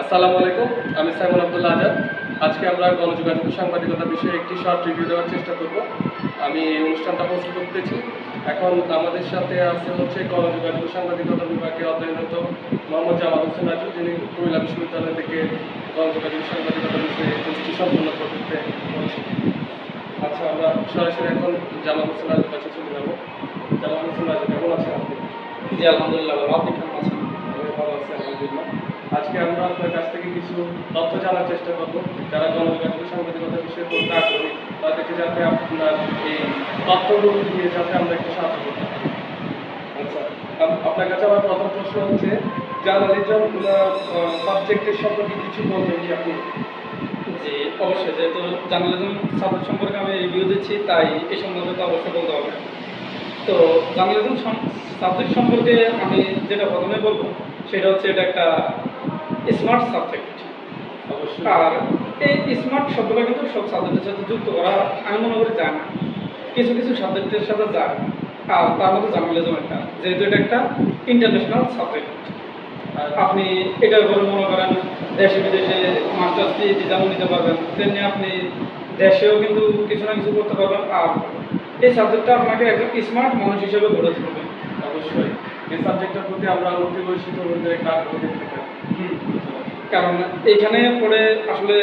আসসালামু আলাইকুম, আমি সাইমন আব্দুল্লাহ আজাদ। আজকে আমরা গণযোগাযোগ সাংবাদিকতা বিষয়ে একটি শর্ট রিভিউ দেওয়ার চেষ্টা করব। আমি এই অনুষ্ঠানটা হোস্ট করতেছি। এখন আমাদের সাথে আছে হচ্ছে গণযোগাযোগ সাংবাদিকতা বিভাগে অধ্যয়নরত মোহাম্মদ জামাল হোসেন রাজু, যিনি কুমিল্লা বিশ্ববিদ্যালয় থেকে গণযোগাযোগ সাংবাদিকতা বিষয়ে কোর্সটি সম্পূর্ণ করতে বলছেন। আচ্ছা, আমরা সরাসরি এখন জামাল হোসেন রাজুর কাছে চলে যাবো। জামাল হোসেন রাজু, কেমন আছেন আপনি? জি আলহামদুলিল্লাহ ভালো। আপনি কেমন আছেন? আমি ভালো আছি আলহামদুলিল্লাহ। আজকে আমরা আপনার কাছ থেকে কিছু তথ্য জানার চেষ্টা করব। যারা গণযোগাযোগ সাংবাদিকতা বিষয়ে পড়তে আগ্রহী তাদেরকে যাতে আপনার এই তথ্যগুলো দিয়ে যাতে আমরা একটু সাহায্য করতে পারি। আচ্ছা, আপনার কাছে আমার প্রথম প্রশ্ন হচ্ছে, জার্নালিজম সাবজেক্টের সম্পর্কে কিছু বলবেন কি আপনি? জি অবশ্যই, যেহেতু জার্নালিজম সাবজেক্ট সম্পর্কে আমি রিভিউ দিচ্ছি তাই এই সম্বন্ধে তো অবশ্যই বলতে হবে। তো জার্নালিজম সাবজেক্ট সম্পর্কে আমি যেটা প্রথমে বলবো সেটা হচ্ছে এটা একটা স্মার্ট সাবজেক্ট। অবশ্যই। আর এই স্মার্ট শব্দটা কিন্তু সব সাবজেক্টের সাথে যুক্ত করা আমি মনে করি যায় না, কিছু কিছু সাবজেক্টের সাথে যায়। আর তার মধ্যে জার্নালিজম একটা, যেহেতু এটা একটা ইন্টারন্যাশনাল সাবজেক্ট। আপনি এটার উপরে মনে করেন দেশে বিদেশে মাস্টার্স পিএইচডি যেমন নিতে পারবেন, তেমনি আপনি দেশেও কিন্তু কিছু না কিছু করতে পারবেন। আর এই সাবজেক্টটা আপনাকে একজন স্মার্ট মানুষ হিসেবে গড়ে তুলবে। অবশ্যই এই সাবজেক্টের প্রতি আমরা অতি বৈশিষ্ট্য তরুণদের একটা আগ্রহ দেখতে পাই। কারণ এইখানে পড়ে আসলে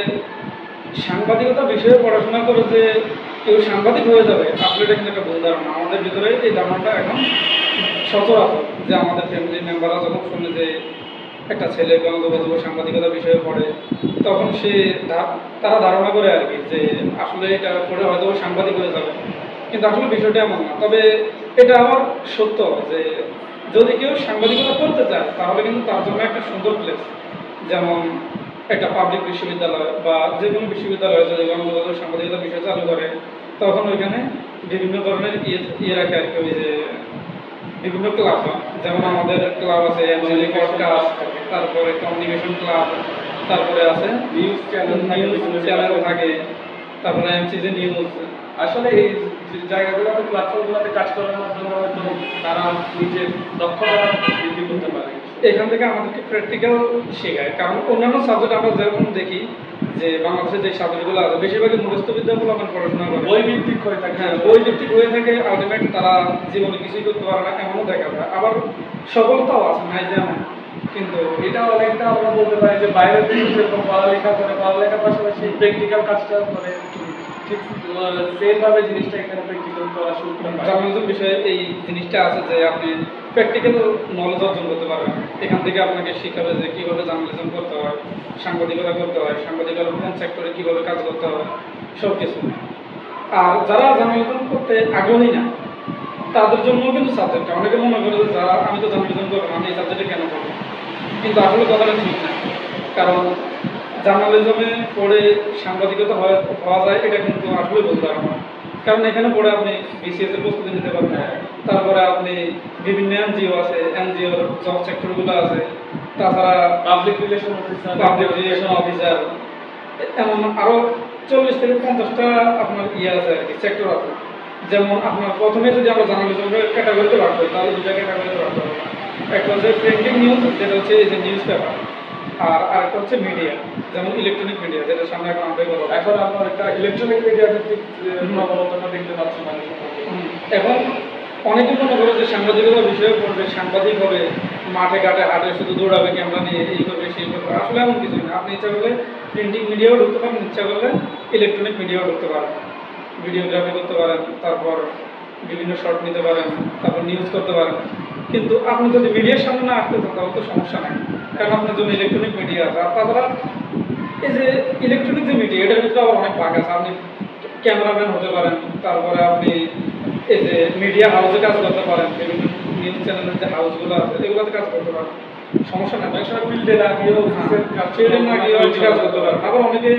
সাংবাদিকতা বিষয়ে পড়াশোনা করে যে কেউ সাংবাদিক হয়ে যাবে আসলে এটা কিন্তু একটা ভুল ধারণা। আমাদের ভিতরে এই ধারণাটা এখন সচরাচর, যে আমাদের ফ্যামিলি মেম্বাররা যখন শুনে যে একটা ছেলে গণযোগাযোগ সাংবাদিকতা বিষয়ে পড়ে, তখন তারা ধারণা করে আর কি যে আসলে এটা পড়ে হয়তো সাংবাদিক হয়ে যাবে, কিন্তু আসলে বিষয়টা এমন না। তবে এটা আমার সত্য যে যদি কেউ সাংবাদিকতা করতে চায় তাহলে কিন্তু তার জন্য একটা সুন্দর প্লেস, যেমন একটা পাবলিক বিশ্ববিদ্যালয় বা যে কোনো বিশ্ববিদ্যালয় যদি গণযোগাযোগ সাংবাদিকতা বিষয় চালু করে, তখন ওইখানে বিভিন্ন ধরনের ইয়ে রাখে আর কি, ওই যে বিভিন্ন ক্লাব, যেমন আমাদের ক্লাব আছে এমসিজি পডকাস্ট, তারপরে কমিউনিকেশন ক্লাব, তারপরে আছে নিউজ চ্যানেল থাকে, তারপরে এমসিজি নিউজ। আসলে এই জায়গাগুলোতে প্ল্যাটফর্মগুলোতে কাজ করার মাধ্যমে হয়তো তারা নিজের দক্ষতা বৃদ্ধি করতে পারে। এখান থেকে আমাদেরকে প্র্যাকটিক্যাল শেখায়। কারণ অন্যান্য সাবজেক্ট আমরা যেরকম দেখি যে বাংলাদেশের যে সাবজেক্টগুলো আছে বেশিরভাগই মুখস্থ বিদ্যাগুলো আমরা পড়াশোনা করি, বই ভিত্তিক হয়ে থাকে। হ্যাঁ, বই ভিত্তিক হয়ে থাকে। আলটিমেট তারা জীবনে কিছুই করতে পারে না এমনও দেখা যায়। আবার সফলতাও আছে নাই যেমন, কিন্তু এটা অনেকটা আমরা বলতে পারি যে বাইরের দেশে যেরকম পড়ালেখা করে, পড়ালেখার পাশাপাশি প্র্যাকটিক্যাল কাজটা করে, ঠিক সেমভাবে জিনিসটা এখানে প্র্যাকটিক্যাল করা শুরু করে। জার্নালিজম বিষয়ে এই জিনিসটা আছে যে আপনি প্র্যাকটিক্যাল নলেজ অর্জন করতে পারবেন। এখান থেকে আপনাকে শেখাবে যে কীভাবে জার্নালিজম করতে হয়, সাংবাদিকতা করতে হয়, সাংবাদিকতার কোন সেক্টরে কীভাবে কাজ করতে হয়, সব কিছু। আর যারা জার্নালিজম করতে আগ্রহী না তাদের জন্যও কিন্তু সাবজেক্টটা, অনেকে মনে করে যে যারা আমি তো জার্নালিজম করবো আমি এই সাবজেক্টে কেন করবো, কিন্তু আসলে কথাটা ঠিক না। কারণ জার্নালিজমে পড়ে সাংবাদিকতা হওয়া যায় এটা কিন্তু আসলে বলতে পারবো না। কারণ এখানে পড়ে আপনি বিসিএস এর প্রস্তুতি নিতে পারবেন, তারপরে আপনি বিভিন্ন এনজিও আছে, এনজিওর জব সেক্টরগুলো আছে, তাছাড়া পাবলিক রিলেশন অফিসার, এমন আরও 40 থেকে 50টা আপনার ইয়ে আছে আর কি, সেক্টর আছে। যেমন আপনার প্রথমে যদি আমরা জার্নালিজমের ক্যাটাগরিতে ভাগ করি তাহলে দুটা ক্যাটাগরিতে ভাগ করবো। একটা হচ্ছে প্রিন্টিং নিউজ, যেটা হচ্ছে এই যে নিউজ পেপার, আর আরেকটা হচ্ছে মিডিয়া, যেমন ইলেকট্রনিক মিডিয়া, যেটা সামনে এখন আমরাই বলবো। এখন আমরা একটা ইলেকট্রনিক মিডিয়া ভিত্তিক প্রবণতাটা দেখতে পাচ্ছি মানুষের মধ্যে। এখন অনেকে মনে করে যে সাংবাদিকতা বিষয়ে পড়বে, সাংবাদিক হবে, মাঠে ঘাটে হাটে শুধু দৌড়াবে ক্যামেরা নিয়ে, এই করবে সেই করবে। আসলে এমন কিছু না। আপনি ইচ্ছা করলে প্রিন্টিং মিডিয়াও ঢুকতে পারেন, ইচ্ছা করলে ইলেকট্রনিক মিডিয়াও ঢুকতে পারেন, ভিডিওগ্রাফি করতে পারেন, তারপর বিভিন্ন শর্ট নিতে পারেন, তারপর নিউজ করতে পারেন। কিন্তু আপনি যদি মিডিয়ার সামনে না আসতে চান তাহলে তো সমস্যা নেই, কারণ আপনার জন্য ইলেকট্রনিক মিডিয়া আছে। আর তাছাড়া এই যে ইলেকট্রনিক যে মিডিয়া, এটার ভিতরে আবার অনেক ভাগ আছে। আপনি ক্যামেরাম্যান হতে পারেন, তারপরে আপনি এই যে মিডিয়া হাউসে কাজ করতে পারেন, বিভিন্ন নিউজ চ্যানেলের যে হাউসগুলো আছে এগুলোতে কাজ করতে পারেন, সমস্যা নেই। ফিল্ডে না গিয়েও ফিল্ডে না গিয়েও কাজ করতে পারেন। আবার অনেকে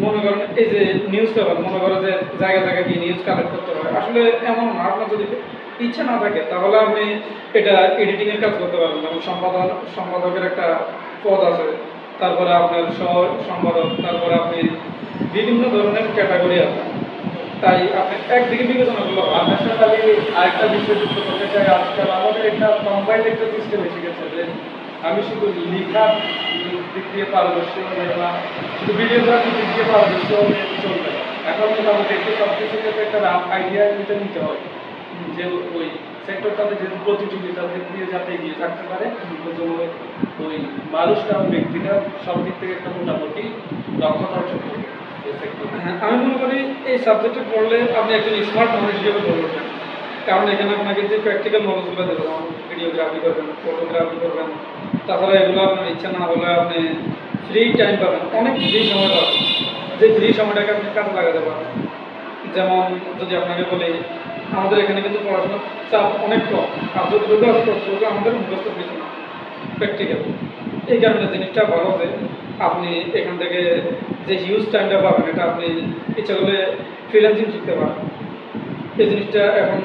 মনে করেন এই যে নিউজ পেপার, মনে করেন যে জায়গায় জায়গায় গিয়ে নিউজ কালেক্ট করতে পারে, আসলে এমন না। আপনার যদি ইচ্ছা না থাকে তাহলে আপনি এটা এডিটিংয়ের কাজ করতে পারেন, যেমন সম্পাদকের একটা পদ আছে, তারপরে আপনার সহ সম্পাদক, তারপরে আপনি বিভিন্ন ধরনের ক্যাটাগরি আছে। তাই আপনি একদিকে বিবেচনা করলে হবে। আপনার সাথে আমি আরেকটা বিষয় যুক্ত করতে চাই। আজকাল আমাদের একটা কম্বাইন্ড একটা সিস্টেম এসে গেছে যে আমি শুধু লেখা দিক দিয়ে পারদর্শী হলে বা শুধু ভিডিওগ্রাফি দিক দিয়ে পারদর্শী হলে চলবে না। এখন মোটামুটি একটু সব কিছু ক্ষেত্রে একটা রাফ আইডিয়া নিতে হয় যে ওই সেক্টরটাতে যে প্রতিযোগিতার দিক দিয়ে যাতে এগিয়ে থাকতে পারে, ওই জন্য ওই মানুষটা ব্যক্তিটা সব দিক থেকে একটা মোটামুটি দক্ষতা অর্জন করবে এই সেক্টরে। হ্যাঁ, আমি মনে করি এই সাবজেক্টে পড়লে আপনি একজন স্মার্ট মানুষ হিসেবে গড়ে উঠবেন। কারণ এখানে আপনাকে যে প্র্যাকটিক্যাল নলেজগুলো দেবে, যেমন ভিডিওগ্রাফি করবেন, ফটোগ্রাফি করবেন, তাছাড়া এগুলো আপনার ইচ্ছা না হলে আপনি ফ্রি টাইম পাবেন, অনেক ফ্রি সময় পাবেন, যে ফ্রি সময়টাকে আপনি কাজে লাগাতে পারেন। যেমন যদি আপনাকে বলি, আমাদের এখানে কিন্তু পড়াশোনার চাপ অনেক কম, আর যতটুকু আছে ততটুকু আমাদের মুখস্থ কিছু না, প্র্যাকটিক্যাল। এই কারণে জিনিসটা ভালো যে আপনি এখান থেকে যে হিউজ টাইমটা পাবেন, এটা আপনি ইচ্ছা করলে ফ্রিল্যান্সিং শিখতে পারেন। এই জিনিসটা এখন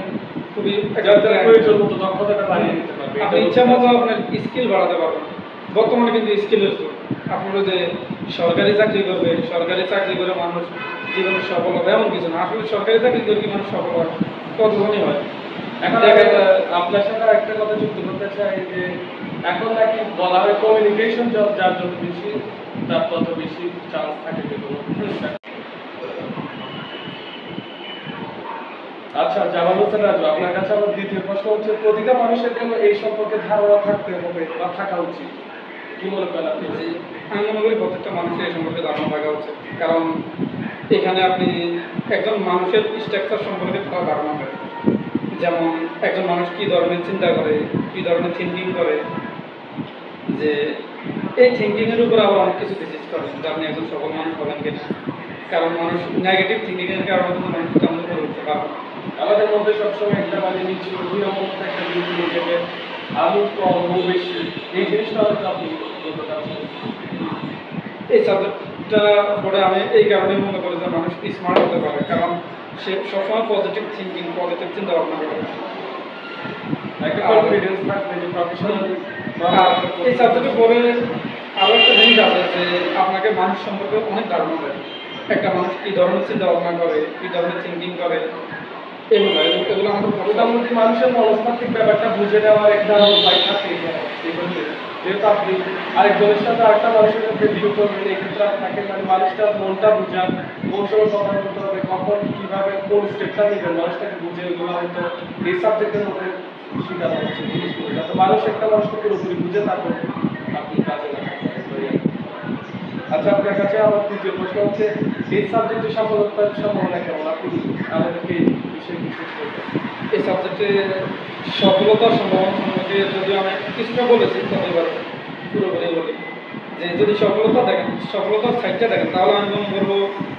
খুবই প্রয়োজন মতো দক্ষতাটা বাড়িয়ে নিতে পারবে। আপনি ইচ্ছা মতো আপনার স্কিল বাড়াতে পারবেন। বর্তমানে কিন্তু স্কিলের যুগ। আপনারা যে সরকারি চাকরি করবে, সরকারি চাকরি করে মানুষ জীবনে সফল হবে এমন কিছু না। আসলে সরকারি চাকরি করে কি মানুষ সফল হয়? কতজনই হয়। এখন দেখা যায় আপনার সাথে একটা কথা যুক্ত করতে চাই যে এখন নাকি বলা হয় কমিউনিকেশন জব যার যত বেশি তার তত বেশি চান্স থাকে যে কোনো। আচ্ছা, জামাল হোসেন রাজু, আপনার কাছে আমার দ্বিতীয় প্রশ্ন হচ্ছে, প্রতিটা মানুষের জন্য এই সম্পর্কে ধারণা থাকতে হবে বা থাকা উচিত, কি মনে করেন আপনি? আমি মনে করি প্রত্যেকটা মানুষের এই সম্পর্কে ধারণা থাকা উচিত। কারণ এখানে আপনি একজন মানুষের স্ট্রাকচার সম্পর্কে তার ধারণা পাবেন। যেমন একজন মানুষ কী ধরনের চিন্তা করে, কী ধরনের থিঙ্কিং করে, যে এই থিঙ্কিংয়ের উপর আবার অনেক কিছু ডিসিস করে যে আপনি একজন সফল মানুষ হবেন কিনা। কারণ মানুষ নেগেটিভ থিঙ্কিংয়ের কারণে কিন্তু মানুষ কেমন করে উঠতে পারবে। আমাদের মধ্যে সবসময় একটা মানে নিচু অভিনবতা একটা জিনিস নিজেকে আমি কম ও বেশি, এই জিনিসটা হয়তো আপনি বলতে চাচ্ছেন। এই সাবজেক্টটা পড়ে আমি এই কারণে মনে করি যে মানুষ স্মার্ট হতে পারে, কারণ সে সবসময় পজিটিভ থিঙ্কিং, পজিটিভ চিন্তা ভাবনা করে। একটা কনফিডেন্স থাকবে যে প্রফেশনাল। আর এই সাবজেক্টে পড়ে আরও একটা জিনিস আছে যে আপনাকে মানুষ সম্পর্কে অনেক ধারণা দেয়। একটা মানুষ কী ধরনের চিন্তা ভাবনা করে, কী ধরনের থিঙ্কিং করে, এগুলো আমাদের মোটামুটি মানুষের মনস্তাত্ত্বিক ব্যাপারটা বুঝে নেওয়ার একটা উপায় থাকে। যেহেতু আপনি আরেকজনের সাথে আরেকটা মানুষের সাথে ডিল করবেন, এক্ষেত্রে আপনাকে মানে মানুষটার মনটা বুঝান, কোন সময় কথা বলতে হবে, কখন কীভাবে কোন স্টেপটা নেবেন, মানুষটাকে বুঝে এগুলো হয়তো এই সাবজেক্টের মধ্যে শেখানো হচ্ছে জিনিসগুলো, যাতে মানুষ একটা মানুষকে পুরোপুরি বুঝে তারপর আপনি কাজে লাগাতে পারেন। আচ্ছা, আপনার কাছে আমার তৃতীয় প্রশ্ন হচ্ছে, এই সাবজেক্টে সফলতার সম্ভাবনা কেমন? আপনি আমাদেরকে এই বিষয়ে বিশেষ করবেন। এই সাবজেক্টে সফলতার সম্ভাবনা সম্পর্কে যদি আমি কিছুটা বলেছি, তবে এবার পুরোপুরি বলি যে যদি সফলতা দেখেন, সফলতার সাইডটা দেখেন, তাহলে আমি মনে করবো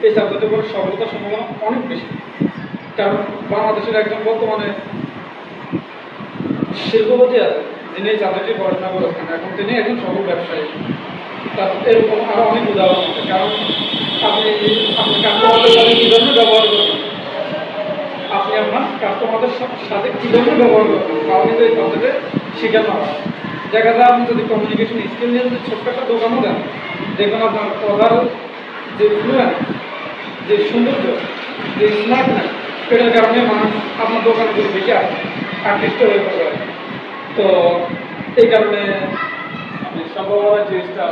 এই সাবজেক্টের পরে সফলতার সম্ভাবনা অনেক বেশি। কারণ বাংলাদেশের একজন বর্তমানে শিল্পপতি আছে, যিনি এই সাবজেক্টে পড়াশোনা করেছেন, এখন তিনি একজন সফল ব্যবসায়ী। তার এরকম আরও অনেক উদাহরণ আছে। কারণ আপনি আপনি কাস্টমারদের সাথে কী ধরনের ব্যবহার করবেন, আপনি আপনার কাস্টমারদের সাথে কী ধরনের ব্যবহার করবেন, তাও কিন্তু এই সাবজেক্টে শেখানো হয়। দেখা যায় আপনি যদি কমিউনিকেশন স্কিল নিয়ে যদি ছোট্ট একটা দোকানও দেন, দেখবেন আপনার কথার যে ফ্লুয়েন্স, যে সৌন্দর্য, যে স্মার্টনেস, এটার কারণে মানুষ আপনার দোকানে যদি বেশি আকৃষ্ট হয়ে পড়বে। তো এই কারণে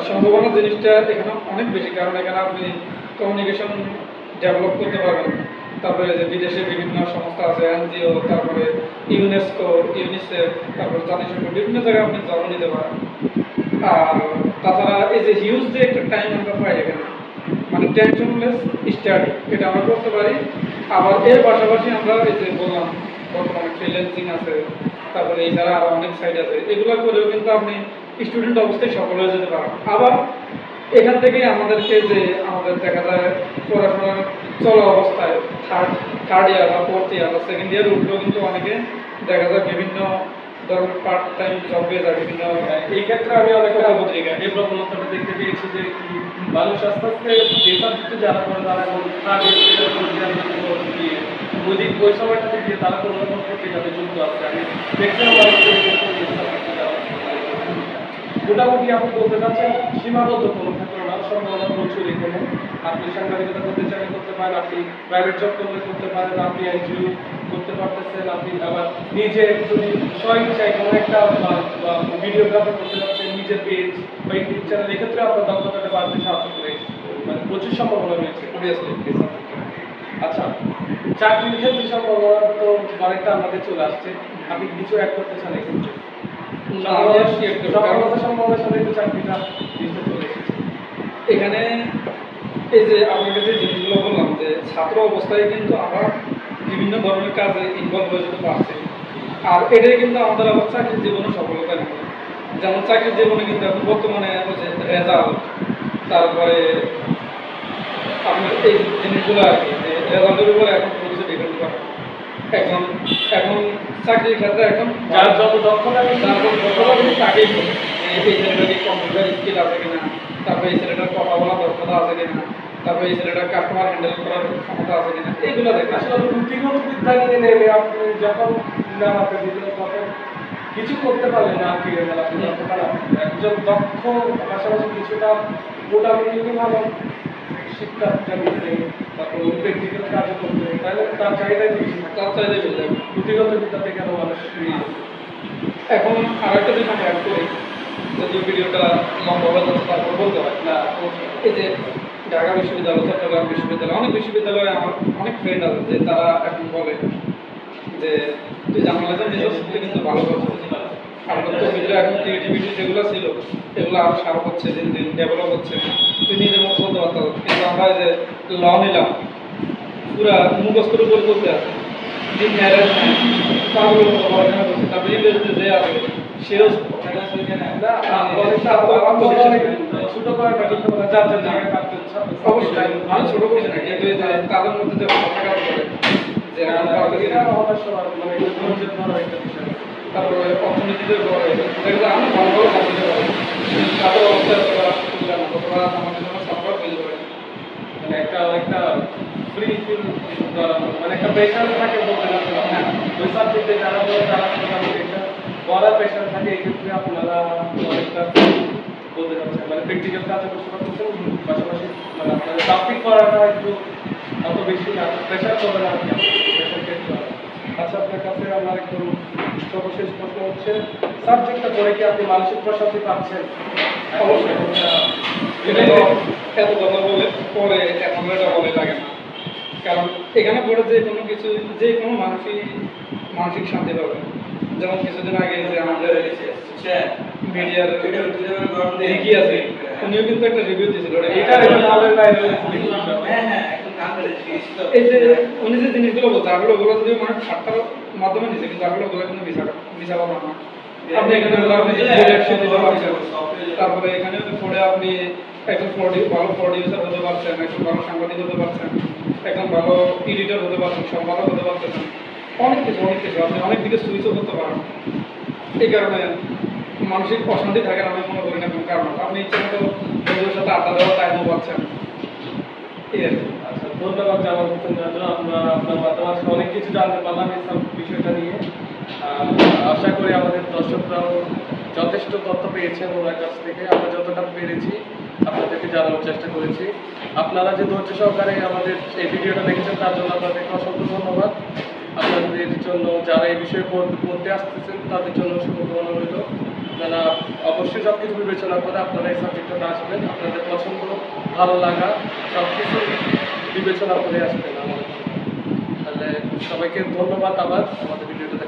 সম্ভাবনা জিনিসটা এখানে অনেক বেশি। কারণ এখানে আপনি কমিউনিকেশন ডেভেলপ করতে পারবেন। তারপরে যে বিদেশে বিভিন্ন সংস্থা আছে, এনজিও, তারপরে ইউনেস্কো, ইউনিসেফ, তারপরে জাতিসংঘ, বিভিন্ন জায়গায় আপনি জন্ম নিতে পারেন। আর তাছাড়া এই যে হিউজ যে একটা টাইম আমরা পাই এখানে, মানে টেনশনলেস স্টাডি, এটা আমরা করতে পারি। আবার এর পাশাপাশি আমরা এই যে বললাম বর্তমানে ফ্রিল্যান্সিং আছে, তারপরে এছাড়া আরও অনেক সাইট আছে, এগুলো করেও কিন্তু আপনি স্টুডেন্ট অবস্থায় সফল হয়ে যেতে পারেন। আবার এখান থেকে আমাদেরকে যে আমাদের দেখা যায় পড়াশোনার চলা অবস্থায় থার্ড ইয়ার বা ফোর্থ ইয়ার বা সেকেন্ড ইয়ার উঠলেও কিন্তু অনেকে দেখা যায় বিভিন্ন ধরনের পার্ট টাইম জব পেয়ে যায় বিভিন্ন। এই ক্ষেত্রে আমি অনেক পত্রিকা এই প্রবণতাটা দেখতে পেয়েছি যে মানুষ আস্তে আস্তে এই সাবজেক্টে যারা করে তারা এখন ওই সময়টাতে গিয়ে তারা কোনো রকম পত্রিকাতে যুক্ত আছে। আমি মোটামুটি আপনি বলতে চাচ্ছেন সীমাবদ্ধ কোনো ক্ষেত্রে না, সম্ভাবনা প্রচুর এখানে আপনি সাংবাদিকতা করতে চাইলে করতে পারেন, আপনি প্রাইভেট জব করলে করতে পারেন, আপনি এনজিও করতে পারতেছেন, আপনি আবার নিজে যদি স্বইচ্ছায় কোনো একটা ভিডিওগ্রাফি করতে পারছেন, নিজের পেজ বা ইউটিউব চ্যানেল, এক্ষেত্রে আপনার দক্ষতাটা বাড়তে সাহায্য করে, মানে প্রচুর সম্ভাবনা রয়েছে অবভিয়াসলি। আচ্ছা, চাকরির ক্ষেত্রে সম্ভাবনা তো অনেকটা আমাদের চলে আসছে, আপনি কিছু অ্যাড করতে চান এক্ষেত্রে? সফলতার সম্ভাবনার সাথে একটু চাকরিটা জিনিসটা চলে এসেছে এখানে। এই যে আপনাকে যে জিনিসগুলো বললাম যে ছাত্র অবস্থায় কিন্তু আমরা বিভিন্ন ধরনের কাজে ইনভলভ হয়ে যেতে পারছি, আর এটাই কিন্তু আমাদের আবার চাকরির জীবনে সফলতা নেই। যেমন চাকরির জীবনে কিন্তু এখন বর্তমানে হচ্ছে রেজাল্ট, তারপরে আপনার এই জিনিসগুলো আর কি, যে রেজাল্টের উপরে এখন কোনো কিছু ডিপেন্ড করে। এখন এখন চাকরির ক্ষেত্রে এখন যার যত দক্ষতা তার দক্ষতা কিন্তু তাকেই বলে এই ছেলেটাকে কম্পিউটার স্কিল আছে কিনা, তারপরে এই ছেলেটার কথা বলার দক্ষতা আছে কিনা, তারপরে এই ছেলেটার কাস্টমার হ্যান্ডেল করার ক্ষমতা আছে কিনা, এইগুলো দেখে। আসলে পুঁথিগত বিদ্যা নিয়ে নেমে আপনি যখন নামাতে দিলেন তখন কিছু করতে পারলেন না, ফিরে গেল আপনি যতটা না একজন দক্ষ, পাশাপাশি কিছুটা মোটামুটি ভালো শিক্ষা নিতে, তারপর প্র্যাকটিক্যাল কাজও করতে, তাহলে তার চাহিদাই বেশি, তার চাইলে বেড়ে যাবে। পুঁথিগত বিদ্যা থেকে আরো মানুষ এখন আরেকটা জিনিস আমি অ্যাড করি, যদিও ভিডিওটা লম্বা হয়ে যাচ্ছে তারপর বলতে হয় না। এই যে ঢাকা বিশ্ববিদ্যালয়, চট্টগ্রাম বিশ্ববিদ্যালয়, অনেক বিশ্ববিদ্যালয়ে আমার অনেক ফ্রেন্ড আছে যে তারা এখন বলে যে তুই জার্নালিজম নিজের তুই কিন্তু ভালো করছিস, আর তোর ভিতরে এখন ক্রিয়েটিভিটি যেগুলো ছিল এগুলো আরও শার্প হচ্ছে, দিন দিন ডেভেলপ হচ্ছে, তুই নিজের মতো চলতে পারতাম। কিন্তু আমরা যে ল নিলাম পুরা মুখস্থের উপর চলতে আছে, যে ম্যারেজ তারগুলো পড়াশোনা করছে, তারপরে ইংরেজিতে যে আছে সেও ছোট করে যার যার জায়গায় কাটতে অবশ্যই মানুষ ছোট করছে না, কিন্তু এই যে তাদের মধ্যে যে কথা কাজ করে যে এটা আমাদের সবার মানে ধৈর্যের বড় একটা বিষয়। তারপরে অর্থনীতিতে দেখবে আমি ভালো ভালো কাজ দিতে পারি, তাদের অবস্থায় সুবিধা না কতটা আমাদের জন্য সাপোর্ট পেয়ে যাবে। মানে একটা ফ্রি ফিল করা, মানে একটা প্রেশার থাকে বলতে গেলে, হ্যাঁ ওই সাবজেক্টে যারা বলে তারা একটা বড় প্রেশার থাকে, এই ক্ষেত্রে আপনারা অনেকটা বলতে যাচ্ছেন মানে প্র্যাকটিক্যাল কাজে করতে পারতেছেন, পাশাপাশি মানে আপনাদের টপিক করাটা একটু অত বেশি না, প্রেশার করবে না আর কি, প্রেশার ক্রিয়েট করা। আচ্ছা, আপনার কাছে আমার একটু সর্বশেষ প্রশ্ন হচ্ছে, সাবজেক্টটা পড়ে কি আপনি মানসিক প্রশান্তি পাচ্ছেন? অবশ্যই এত কথা বলে পরে এখন এটা বলে লাগে না, কারণ এখানে পড়ে যে কোনো কিছু যে কোনো মানসিক শান্তি পাবে। যেমন কিছুদিন আগে যে আমাদের মিডিয়ার রিকি আছে, উনিও কিন্তু একটা রিভিউ দিয়েছিল, এই যে উনি যে জিনিসগুলো বলছে আসলে ওগুলো যদি মানে ঠাট্টার মাধ্যমে নিছে, কিন্তু আসলে ওগুলো কিন্তু মিশা কথা না। আপনি এখানে আপনি ডিরেকশন দিতে পারছেন, তারপরে এখানে পড়ে আপনি একজন ভালো প্রডিউসার হতে পারছেন, একজন ভালো সাংবাদিক হতে পারছেন, একজন ভালো এডিটর হতে পারছেন, সম্পাদক হতে পারছেন, অনেক কিছু আপনি অনেক দিকে সুইচও করতে পারেন। এই কারণে মানসিক অশান্তি থাকে না আমি মনে করি না কোনো কারণ। আপনি ইচ্ছে মতো বন্ধুদের সাথে আড্ডা দেওয়ার টাইমও পাচ্ছেন। ঠিক আছে, আচ্ছা, ধন্যবাদ জামাল হোসেন রাজু, আমরা আপনার মাধ্যমে আজকে অনেক কিছু জানতে পারলাম এই সব বিষয়টা নিয়ে। আশা করি আমাদের দর্শকরাও যথেষ্ট তথ্য পেয়েছেন ওনার কাছ থেকে, আমরা যতটা পেরেছি আপনাদেরকে জানানোর চেষ্টা করেছি। আপনারা যে ধৈর্য সহকারে আমাদের এই ভিডিওটা দেখেছেন তার জন্য আপনাদেরকে অসংখ্য ধন্যবাদ। আপনাদের জন্য যারা এই বিষয়ে পড়তে আসতেছেন তাদের জন্য শুভকামনা রইল। আপনারা অবশ্যই সব কিছু বিবেচনা করে আপনারা এই সাবজেক্টটাতে আসবেন, আপনাদের পছন্দ ভালো লাগা সব কিছু বিবেচনা করে আসবেন আমাদের। তাহলে সবাইকে ধন্যবাদ আবার আমাদের ভিডিওটা